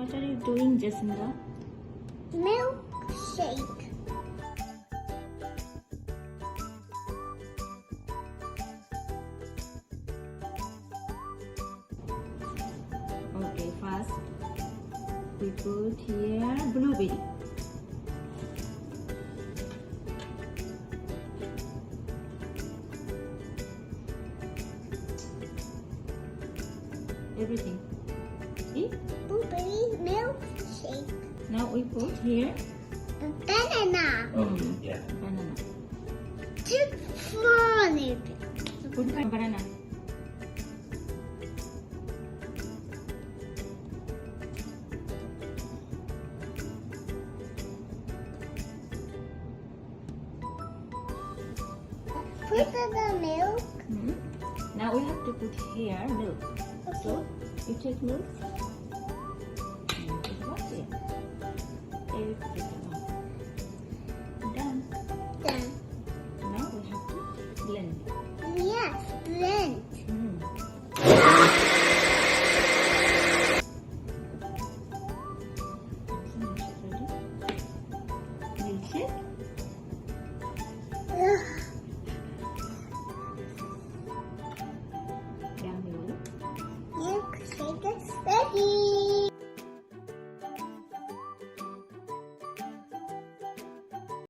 What are you doing, Jacinda? Milkshake. Okay, first we put here blueberry. Everything. See? Blueberry milkshake. Now we put here Banana. Okay, yeah. banana. Too funny. Put banana. Put the milk. Now we have to put here milk. So you take milk.